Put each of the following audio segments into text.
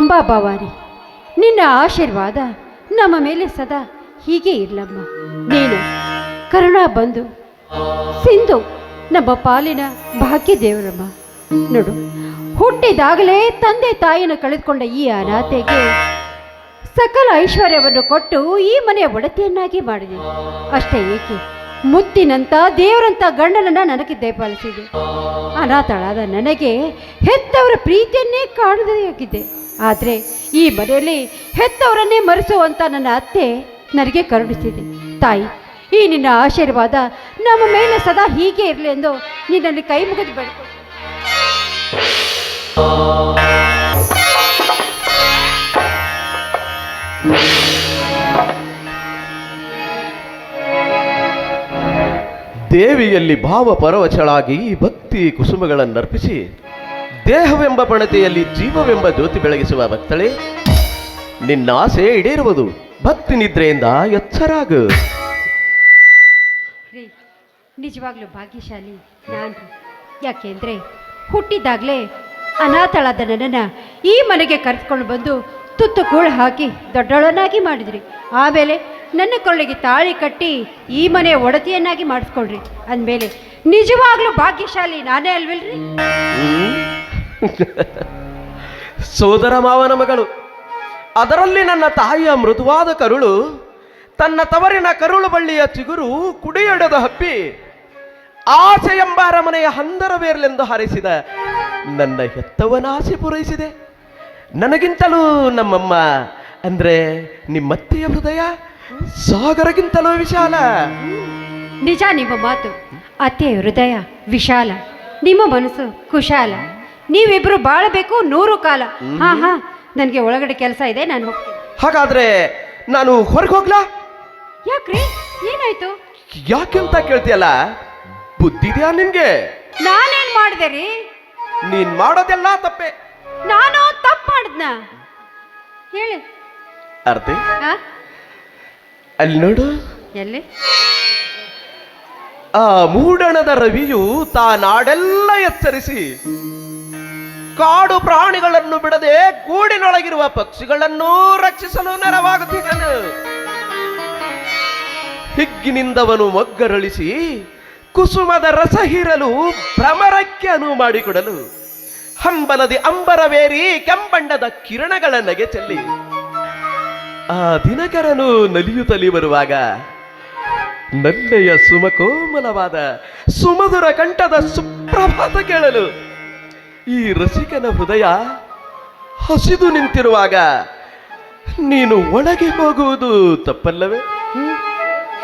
ಅಂಬಾ ಭವಾನಿ, ನಿನ್ನ ಆಶೀರ್ವಾದ ನಮ್ಮ ಮೇಲೆ ಸದಾ ಹೀಗೆ ಇರಲಮ್ಮ. ನೀನು ಕರುಣಾ ಬಂದು ಸಿಂಧು ನಮ್ಮ ಪಾಲಿನ ಭಾಗ್ಯ ದೇವರಮ್ಮ. ನೋಡು, ಹುಟ್ಟಿದಾಗಲೇ ತಂದೆ ತಾಯಿಯನ್ನು ಕಳೆದುಕೊಂಡ ಈ ಅನಾಥೆಗೆ ಸಕಲ ಐಶ್ವರ್ಯವನ್ನು ಕೊಟ್ಟು ಈ ಮನೆಯ ಒಡತಿಯನ್ನಾಗಿ ಮಾಡಿದೆ. ಅಷ್ಟೇ ಏಕೆ, ಮುತ್ತಿನಂತ ದೇವರಂತ ಗಂಡನನ್ನ ನನಗೆ ದಯಪಾಲಿಸಿದೆ. ಅನಾಥಳಾದ ನನಗೆ ಹೆತ್ತವರ ಪ್ರೀತಿಯನ್ನೇ ಕಾಣದಾಗಿದೆ. ಆದರೆ ಈ ಮನೆಯಲ್ಲಿ ಹೆತ್ತವರನ್ನೇ ಮರೆಸುವಂತ ನನ್ನ ಅತ್ತೆ ನನಗೆ ಕರುಣಿಸಿದೆ. ತಾಯಿ, ಈ ನಿನ್ನ ಆಶೀರ್ವಾದ ನಮ್ಮ ಮೇಲೆ ಸದಾ ಹೀಗೆ ಇರಲಿ ಎಂದು ನಿನ್ನಲ್ಲಿ ಕೈ ಮುಗಿದು ಬೇಡ್ಕೊ. ದೇವಿಯಲ್ಲಿ ಭಾವ ಪರವಶಳಾಗಿ ಭಕ್ತಿ ಕುಸುಮಗಳನ್ನರ್ಪಿಸಿ ದೇಹವೆಂಬ ಪಣತೆಯಲ್ಲಿ ಜೀವವೆಂಬ ಜ್ಯೋತಿ ಬೆಳಗಿಸುವ ಭಕ್ತಳೇ, ನಿನ್ನ ಆಸೆ ಈಡೇರುವುದು. ಭಕ್ತಿ ನಿದ್ರೆಯಿಂದ ಎಚ್ಚರಾಗು. ನಿಜವಾಗ್ಲೂ ಭಾಗ್ಯಶಾಲಿ ನಾನು. ಯಾಕೆಂದ್ರೆ ಹುಟ್ಟಿದಾಗಲೇ ಅನಾಥಳಾದ ನನ್ನನ್ನು ಈ ಮನೆಗೆ ಕರೆದುಕೊಂಡು ಬಂದು ತುತ್ತು ಕೂಳು ಹಾಕಿ ದೊಡ್ಡಳನ್ನಾಗಿ ಮಾಡಿದ್ರಿ. ಆಮೇಲೆ ನನ್ನ ಕೊಳ್ಳಿಗೆ ತಾಳಿ ಕಟ್ಟಿ ಈ ಮನೆಯ ಒಡತಿಯನ್ನಾಗಿ ಮಾಡಿಸ್ಕೊಳ್ರಿ. ಅಂದಮೇಲೆ ನಿಜವಾಗ್ಲೂ ಭಾಗ್ಯಶಾಲಿ ನಾನೇ ಅಲ್ವಿಲ್ರಿ? ಸೋದರ ಮಾವನ ಮಗಳು, ಅದರಲ್ಲಿ ನನ್ನ ತಾಯಿಯ ಮೃದುವಾದ ಕರುಳು, ತನ್ನ ತವರಿನ ಕರುಳು ಬಳ್ಳಿಯ ಚಿಗುರು ಕುಡಿಯೊಡೆದು ಹಪ್ಪಿ ಆಸೆ ಎಂಬ ಅರಮನೆಯ ಹಂದರವೇರ್ಲೆಂದು ಹಾರೈಸಿದ ನನ್ನ ಹೆತ್ತವನ ಆಸೆ ಪೂರೈಸಿದೆ. ನನಗಿಂತಲೂ ನಮ್ಮಮ್ಮ ಅಂದ್ರೆ ನಿಮ್ಮತ್ತೆಯ ಹೃದಯ ಸಾಗರಗಿಂತಲೂ ವಿಶಾಲ. ನಿಜ ನಿಮ್ಮ ಮಾತು. ಅತ್ತೆಯ ಹೃದಯ ವಿಶಾಲ, ನಿಮ್ಮ ಮನಸ್ಸು ಕುಶಾಲ. ನೀವಿಬ್ರು ಬಾಳಬೇಕು 100 ಕಾಲ. ಹಾ ಹಾ, ನನಗೆ ಒಳಗಡೆ ಕೆಲಸ ಇದೆ, ನಾನು ಹೋಗ್ತೀನಿ. ಹಾಗಾದ್ರೆ ನಾನು ಹೊರಗೆ ಹೋಗ್ಲಾ? ಯಾಕ್ರಿ, ಏನಾಯ್ತು? ಯಾಕೆಂತ ಕೇಳ್ತೀಯಲ್ಲ, ಬುದ್ಧಿದ್ಯಾ ನಿನ್ಗೆ? ನಾನೇನ್ ಮಾಡಿದೆ ರೀ? ನೀನ್ ಮಾಡೋದೆಲ್ಲ ತಪ್ಪೆ. ನಾನು ತಪ್ಪು ಮಾಡಿದ್ನ? ಹೇಳಿ. ಅರ್ಧೆ ಅಲ್ಲಿ ನೋಡು. ಎಲ್ಲಿ? ಆ ಮೂಡಣದ ರವಿಯು ತಾನಾಡೆಲ್ಲ ಎಚ್ಚರಿಸಿ ಕಾಡು ಪ್ರಾಣಿಗಳನ್ನು ಬಿಡದೆ ಗೂಡಿನೊಳಗಿರುವ ಪಕ್ಷಿಗಳನ್ನು ರಕ್ಷಿಸಲು ನೆರವಾಗುತ್ತಿದ್ದನು. ಹಿಗ್ಗಿನಿಂದವನು ಮೊಗ್ಗರಳಿಸಿ ಕುಸುಮದ ರಸ ಹೀರಲು ಭ್ರಮರಕ್ಕೆ ಅನುವು ಮಾಡಿಕೊಡಲು ಹಂಬಲದಿ ಅಂಬರವೇರಿ ಕೆಂಬಣ್ಣದ ಕಿರಣಗಳ ನಗೆ ಚೆಲ್ಲಿ ಆ ದಿನಕರನು ನಲಿಯುತ್ತಲಿ ಬರುವಾಗ ನಲ್ಲೆಯ ಸುಮಕೋಮಲವಾದ ಸುಮಧುರ ಕಂಠದ ಸುಪ್ರಭಾತ ಕೇಳಲು ಈ ರಸಿಕನ ಹೃದಯ ಹಸಿದು ನಿಂತಿರುವಾಗ ನೀನು ಒಳಗೆ ಹೋಗುವುದು ತಪ್ಪಲ್ಲವೇ?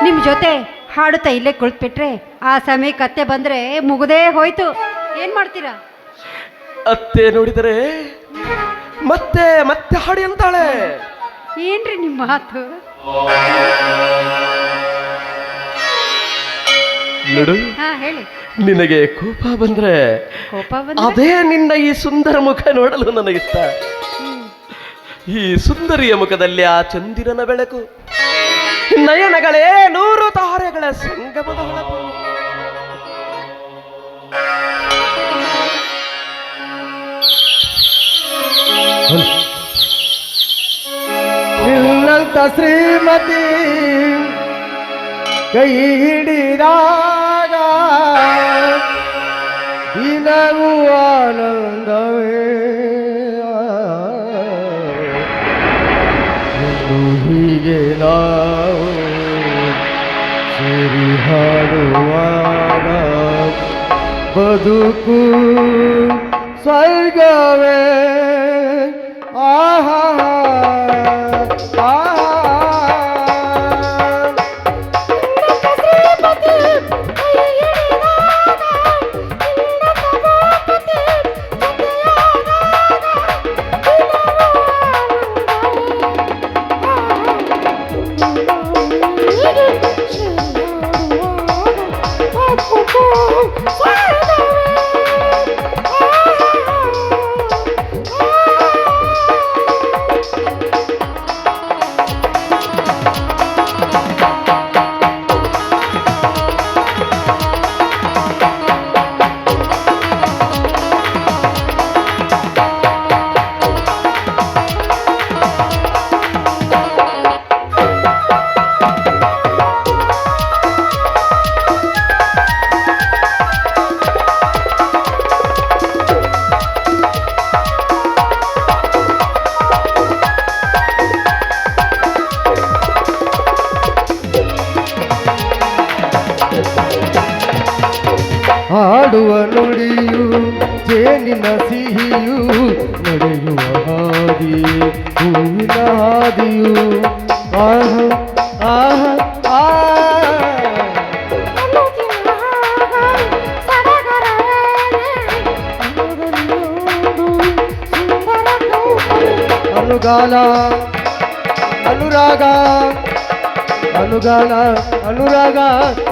ನಿಮ್ಮ ಜೊತೆ ಹಾಡುತ್ತಾ ಇಲ್ಲೇ ಕುಳಿತುಬಿಟ್ರೆ ಆ ಸಮಯಕ್ಕೆ ಅತ್ತೆ ಬಂದ್ರೆ ಮುಗುದೇ ಹೋಯ್ತು. ಏನ್ ಮಾಡ್ತೀರಾ? ಅತ್ತೆ ನೋಡಿದರೆ ಮತ್ತೆ ಮತ್ತೆ ಹಾಡಿ ಅಂತಾಳೆ. ಏನ್ರಿ ನಿಮ್ಮ ಮಾತು? ನೋಡು, ಹೇಳಿ. ನಿನಗೆ ಕೋಪ ಬಂದ್ರೆ ಅದೇ ನಿನ್ನ ಈ ಸುಂದರ ಮುಖ ನೋಡಲು ನನಗಿಷ್ಟ. ಈ ಸುಂದರಿಯ ಮುಖದಲ್ಲಿ ಆ ಚಂದಿರನ ಬೆಳಕು, ನಯನಗಳೇ 100 ತಾರೆಗಳ ಸಂಗಮದ ಹೊಳಪು. ನಿನ್ನಂತ ಶ್ರೀಮತಿ ಕೈ ಹಿಡಿದಾಗ ದಿನವೂ ಆನಂದವೇ. ಹೀಗೆ ನಾವು ಸೇರಿ ಹಾಡುವಾಗ ಬದುಕು ಸ್ವರ್ಗವೇ. ಆಹಾ ನಿನ್ನ ಸಿಹಿಯು ನಡೆಯುವ ಹಾದಿ ಹೂವಿನ ಹಾದಿಯು ಆಹ ಆಹ ಆ ಅನುಗಾಲ ಅನುರಾಗ ಅನುಗಾಲ ಅನುರಾಗ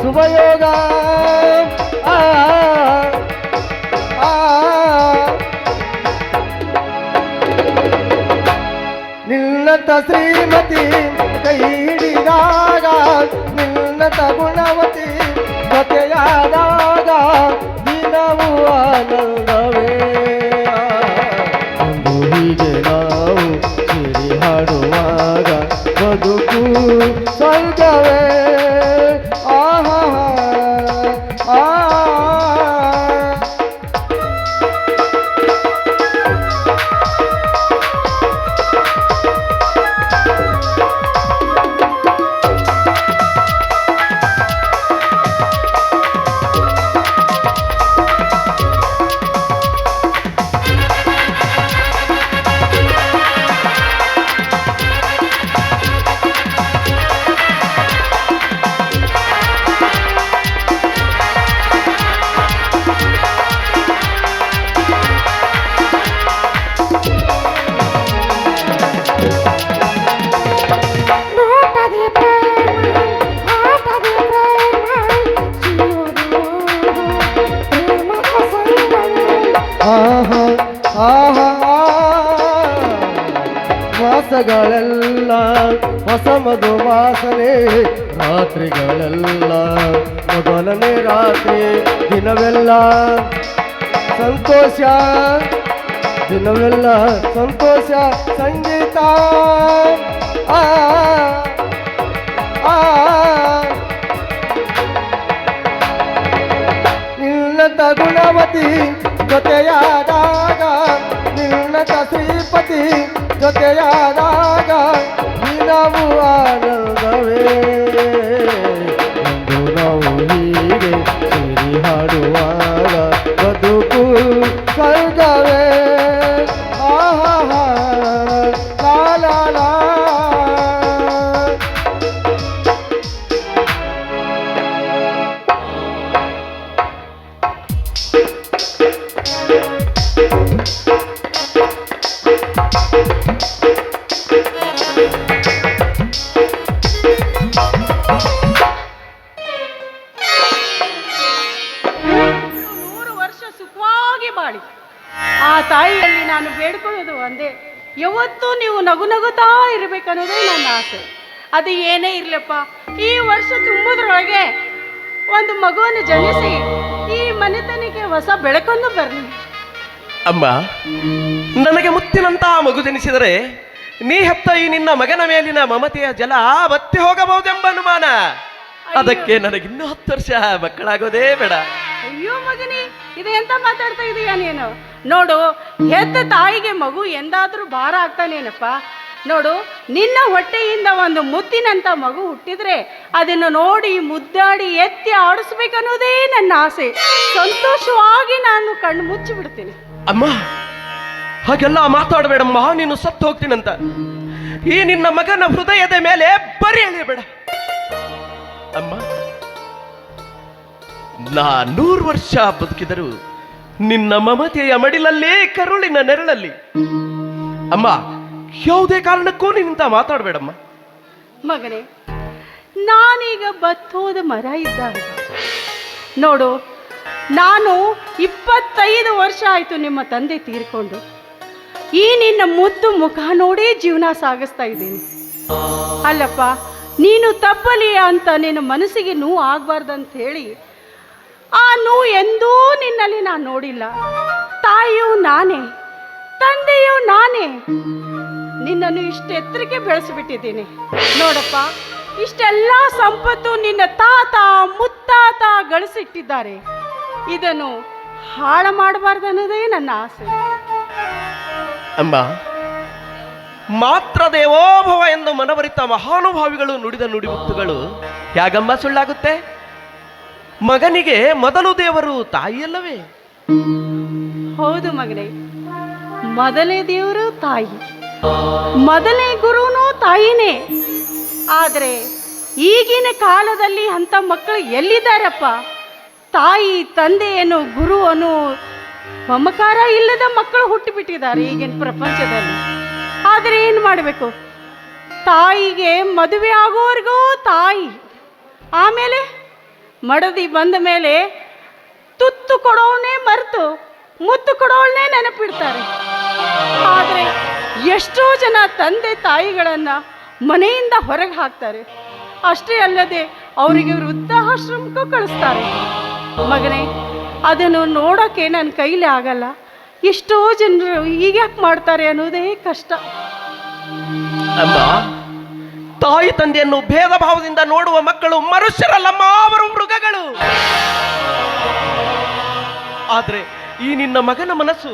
ಶುಭಯೋಗ ಆ ಆ ನಿನ್ನಂತ ಶ್ರೀಮತಿ ಕೈ ಹಿಡಿದಾಗ ನಿನ್ನಂತ ಗುಣವತಿ ಜೊತೆಯಾದಾಗ ದಿನವೂ ಆನಂದವೇ ಒಂದು ಹೀಗೆ ನಾವು ಸೇರಿ ಹಾಡುವಾಗ ಬದುಕು ಸ್ವರ್ಗವೇ ಆಹಾ ಆ ಆಹಾ ಆಹಾ ಮಾಸಗಳೆಲ್ಲ ಹೊಸ ಮಧು ವಾಸನೆ ರಾತ್ರಿಗಳೆಲ್ಲ ಮೊದಲನೇ ರಾತ್ರಿ ದಿನವೆಲ್ಲ ಸಂತೋಷ ದಿನವೆಲ್ಲ ಸಂತೋಷ ಸಂಗೀತ ಆ ಆ ನಿನ್ನಂತ ಗುಣವತಿ ಜೊತೆಯಾದಾಗ ನಿನ್ನಂತ ಶ್ರೀಪತಿ ಜೊತೆಯಾದಾಗ ದಿನವೂ ಆನಂದವೇ ಎಂದು ನಾವು ಹೀಗೆ ಸೇರಿ ಹಾಡುವಾಗ ಬದುಕು ಸ್ವರ್ಗವೇ ಆಹಾ ಲಾ ಲಾ ಲಾ ಆ ತಾಯಿಯಲ್ಲಿ ನಾನು ಬೇಡ್ಕೊಳ್ಳೋದು ಒಂದೇ, ಯಾವತ್ತೂ ನೀವು ನಗು ನಗುತ್ತಾ ಇರಬೇಕನ್ನೋದೇ ನನ್ನ ಆಸೆ. ಅದು ಏನೇ ಇರಲಪ್ಪ, ಈ ವರ್ಷ ತುಂಬುದ್ರೊಳಗೆ ಒಂದು ಮಗುವನ್ನು ಜನಿಸಿ ಈ ಮನೆತನಕ್ಕೆ ಹೊಸ ಬೆಳಕನ್ನು ಬರಲಿ. ಅಮ್ಮ, ನನಗೆ ಮುತ್ತಿನಂತಹ ಮಗು ಜನಿಸಿದರೆ ನೀ ಹೆತ್ತ ಈ ನಿನ್ನ ಮಗನ ಮೇಲಿನ ಮಮತೆಯ ಜಲ ಬತ್ತಿ ಹೋಗಬಹುದೆಂಬ ಅನುಮಾನ. ಅದಕ್ಕೆ ನನಗಿನ್ನೂ 10 ವರ್ಷ ಮಕ್ಕಳಾಗೋದೇ ಬೇಡ. ಅಯ್ಯೋ ಮಗನಿ, ಇದು ಎಂತ ಮಾತಾಡ್ತಾ ಇದೀಯ ನೀನು? ನೋಡು, ಹೆತ್ತ ತಾಯಿಗೆ ಮಗು ಎಂದಾದ್ರೂ ಭಾರ ಆಗ್ತಾನೇನಪ್ಪ? ನೋಡು, ನಿನ್ನ ಹೊಟ್ಟೆಯಿಂದ ಒಂದು ಮುತ್ತಿನಂತ ಮಗು ಹುಟ್ಟಿದ್ರೆ ಅದನ್ನು ನೋಡಿ ಮುದ್ದಾಡಿ ಎತ್ತಿ ಆಡಿಸ್ಬೇಕನ್ನೋದೇ ನನ್ನ ಆಸೆ. ಸಂತೋಷವಾಗಿ ನಾನು ಕಣ್ಣು ಮುಚ್ಚಿ ಬಿಡ್ತೀನಿ. ಅಮ್ಮ, ಹಾಗೆಲ್ಲ ಮಾತಾಡಬೇಡಮ್ಮ, ನೀನು ಸತ್ತು ಹೋಗ್ತೀನಂತ. ಈ ನಿನ್ನ ಮಗನ ಹೃದಯದ ಮೇಲೆ ಬರಿ ಎಳೆಯಬೇಡ ಅಮ್ಮ. ನಾ 100 ವರ್ಷ ಬದುಕಿದರು ನಿನ್ನ ಮಮತೆಯ ಮಡಿಲಲ್ಲಿ, ಕರುಳಿನ ನೆರಳಲ್ಲಿ. ಅಮ್ಮ, ಯಾವುದೇ ಕಾರಣಕ್ಕೂ ನಿನ್ನಿಂದ ಮಾತಾಡಬೇಡಮ್ಮ. ಮಗನೇ, ನಾನೀಗ ಬತ್ತೋದ ಮರ ಇದ್ದಾಗ. ನೋಡು, ನಾನು 25 ವರ್ಷ ಆಯಿತು ನಿಮ್ಮ ತಂದೆ ತೀರ್ಕೊಂಡು. ಈ ನಿನ್ನ ಮುದ್ದು ಮುಖ ನೋಡಿ ಜೀವನ ಸಾಗಿಸ್ತಾ ಇದ್ದೀನಿ. ಅಲ್ಲಪ್ಪ, ನೀನು ತಪ್ಪಲಿ ಅಂತ ನಿನ್ನ ಮನಸ್ಸಿಗೆ ನೋವು ಆಗಬಾರ್ದಂತ ಹೇಳಿ ಆ ನೋವು ಎಂದೂ ನಿನ್ನಲ್ಲಿ ನಾನು ನೋಡಿಲ್ಲ. ತಾಯಿಯೂ ನಾನೇ, ತಂದೆಯೂ ನಾನೇ. ನಿನ್ನನ್ನು ಇಷ್ಟು ಎತ್ತರಕ್ಕೆ ಬೆಳೆಸಿಬಿಟ್ಟಿದ್ದೀನಿ. ನೋಡಪ್ಪ, ಇಷ್ಟೆಲ್ಲ ಸಂಪತ್ತು ನಿನ್ನ ತಾತ ಮುತ್ತಾತ ಗಳಿಸಿಟ್ಟಿದ್ದಾರೆ. ಇದನ್ನು ಹಾಳು ಮಾಡಬಾರ್ದನ್ನೋದೇ ನನ್ನ ಆಸೆ. ಅಮ್ಮ, ಮಾತ್ರ ದೇವೋಭವ ಎಂದು ಮನವರಿತ ಮಹಾನುಭಾವಿಗಳು ನುಡಿದ ನುಡಿಮುತ್ತುಗಳು ಯಾಗಮ್ಮ ಸುಳ್ಳಾಗುತ್ತೆ? ಮಗನಿಗೆ ಮೊದಲು ದೇವರು ತಾಯಿಯಲ್ಲವೇ? ಹೌದು ಮಗನೇ, ಮೊದಲೇ ದೇವರು ತಾಯಿ, ಮೊದಲೇ ಗುರುನು ತಾಯಿನೇ. ಆದರೆ ಈಗಿನ ಕಾಲದಲ್ಲಿ ಅಂಥ ಮಕ್ಕಳು ಎಲ್ಲಿದ್ದಾರಪ್ಪ? ತಾಯಿ ತಂದೆಯನ್ನು ಗುರುವನ್ನು ಮಮಕಾರ ಇಲ್ಲದ ಮಕ್ಕಳು ಹುಟ್ಟಿಬಿಟ್ಟಿದ್ದಾರೆ ಈಗಿನ ಪ್ರಪಂಚದಲ್ಲಿ. ಆದರೆ ಏನು ಮಾಡಬೇಕು? ತಾಯಿಗೆ ಮದುವೆ ಆಗೋವರೆಗೂ ತಾಯಿ, ಆಮೇಲೆ ಮಡದಿ ಬಂದ ಮೇಲೆ ತುತ್ತು ಕೊಡೋವನ್ನೇ ಮರೆತು ಮುತ್ತು ಕೊಡೋವನ್ನೇ ನೆನಪಿಡ್ತಾರೆ. ಆದರೆ ಎಷ್ಟೋ ಜನ ತಂದೆ ತಾಯಿಗಳನ್ನು ಮನೆಯಿಂದ ಹೊರಗೆ ಹಾಕ್ತಾರೆ. ಅಷ್ಟೇ ಅಲ್ಲದೆ ಅವರಿಗೆ ವೃದ್ಧಾಶ್ರಮಕ್ಕೂ ಕಳಿಸ್ತಾರೆ. ಮಗನೇ, ಅದನ್ನು ನೋಡೋಕ್ಕೆ ನನ್ನ ಕೈಲಿ ಆಗಲ್ಲ. ಎಷ್ಟೋ ಜನರು ಹೀಗ್ಯಾಕೆ ಮಾಡ್ತಾರೆ ಅನ್ನೋದೇ ಕಷ್ಟ. ಅಮ್ಮ, ತಾಯಿ ತಂದೆಯನ್ನು ಭೇದ ಭಾವದಿಂದ ನೋಡುವ ಮಕ್ಕಳು ಮನುಷ್ಯರಲ್ಲಮ್ಮ, ಅವರು ಮೃಗಗಳು. ಆದ್ರೆ ಈ ನಿನ್ನ ಮಗನ ಮನಸ್ಸು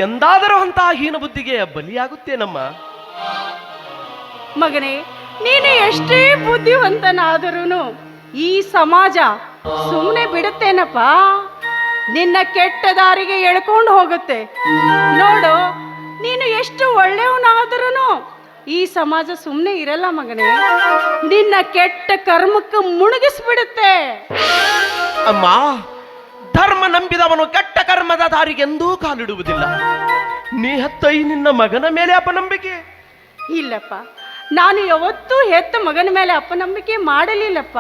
ಎಂದಾದರೂ ಅಂತಹ ಹೀನ ಬುದ್ಧಿಗೆ ಬಲಿಯಾಗುತ್ತೇನಮ್ಮ? ಮಗನೇ, ನೀನು ಎಷ್ಟೇ ಬುದ್ಧಿವಂತನಾದರೂ ಈ ಸಮಾಜ ಸುಮ್ಮನೆ ಬಿಡುತ್ತೇನಪ್ಪ? ನಿನ್ನ ಕೆಟ್ಟ ದಾರಿಗೆ ಎಳ್ಕೊಂಡು ಹೋಗುತ್ತೆ. ನೋಡು, ನೀನು ಎಷ್ಟು ಒಳ್ಳೆಯವನಾದರೂ ಈ ಸಮಾಜ ಸುಮ್ಮನೆ ಇರಲ್ಲ ಮಗನೇ. ನಿನ್ನ ಕೆಟ್ಟ ಕರ್ಮಕ್ಕೆ ಮುಳುಗಿಸ್ಬಿಡುತ್ತೆ. ಅಮ್ಮ, ಧರ್ಮ ನಂಬಿದವನು ಕೆಟ್ಟ ಕರ್ಮದ ದಾರಿಗೆಂದೂ ಕಾಲಿಡುವುದಿಲ್ಲ. ನೀ ಹತ್ತೈ ನಿನ್ನ ಮಗನ ಮೇಲೆ ಅಪನಂಬಿಕೆ? ಇಲ್ಲಪ್ಪ, ನಾನು ಯಾವತ್ತೂ ಹೆತ್ತ ಮಗನ ಮೇಲೆ ಅಪನಂಬಿಕೆ ಮಾಡಲಿಲ್ಲಪ್ಪ.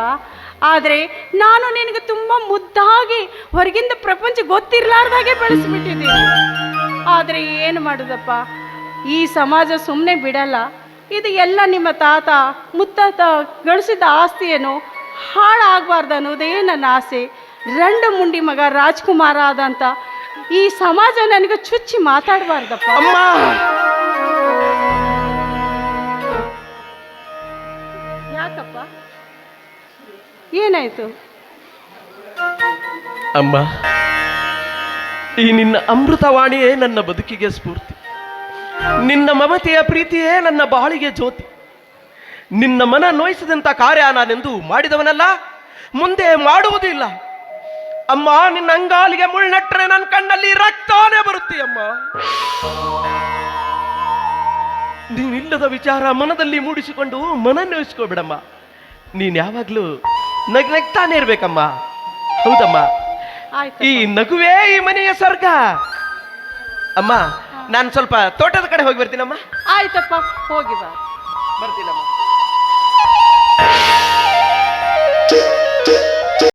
ಆದರೆ ನಾನು ನಿನಗೆ ತುಂಬ ಮುದ್ದಾಗಿ ಹೊರಗಿಂದ ಪ್ರಪಂಚ ಗೊತ್ತಿರಲಾರ್ದಾಗೆ ಬೆಳೆಸಿಬಿಟ್ಟಿದ್ದೀನಿ. ಆದರೆ ಏನು ಮಾಡೋದಪ್ಪ, ಈ ಸಮಾಜ ಸುಮ್ಮನೆ ಬಿಡಲ್ಲ. ಇದು ಎಲ್ಲ ನಿಮ್ಮ ತಾತ ಮುತ್ತಾತ ಗಳಿಸಿದ ಆಸ್ತಿಯನ್ನು ಹಾಳಾಗಬಾರ್ದು ಅನ್ನೋದೇ ನನ್ನ ಆಸೆ. ರಂಡು ಮುಂಡಿ ಮಗ ರಾಜ್ಕುಮಾರ ಆದಂತ ಈ ಸಮಾಜ ನನಗೆ ಚುಚ್ಚಿ ಮಾತಾಡಬಾರ್ದಪ್ಪ. ಅಮ್ಮ, ಯಾಕಪ್ಪ, ಏನಾಯ್ತು? ಅಮ್ಮ, ಈ ನಿನ್ನ ಅಮೃತವಾಣಿಯೇ ನನ್ನ ಬದುಕಿಗೆ ಸ್ಫೂರ್ತಿ. ನಿನ್ನ ಮಮತೆಯ ಪ್ರೀತಿಯೇ ನನ್ನ ಬಾಳಿಗೆ ಜ್ಯೋತಿ. ನಿನ್ನ ಮನ ನೋಯಿಸಿದಂಥ ಕಾರ್ಯ ನಾನೆಂದು ಮಾಡಿದವನಲ್ಲ, ಮುಂದೆ ಮಾಡುವುದೂ ಇಲ್ಲ. ಅಮ್ಮ, ನಿನ್ನ ಅಂಗಾಲಿಗೆ ಮುಳ್ನಟ್ಟರೆ ನನ್ನ ಕಣ್ಣಲ್ಲಿ ರಕ್ತಾನೇ ಬರುತ್ತೆಯಮ್ಮ. ನೀನಿಲ್ಲದ ವಿಚಾರ ಮನದಲ್ಲಿ ಮೂಡಿಸಿಕೊಂಡು ಮನ ನೋಯಿಸ್ಕೋಬಿಡಮ್ಮ. ನೀನ್ ಯಾವಾಗ್ಲೂ ನಗ್ತಾನೆ ಇರ್ಬೇಕಮ್ಮ. ಹೌದಮ್ಮ, ಈ ನಗುವೇ ಈ ಮನೆಯ ಸ್ವರ್ಗ. ಅಮ್ಮ, ನಾನು ಸ್ವಲ್ಪ ತೋಟದ ಕಡೆ ಹೋಗಿ ಬರ್ತೀನಮ್ಮ. ಆಯ್ತಪ್ಪ, ಹೋಗಿ ಬಾ. ಬರ್ತೀನಮ್ಮ.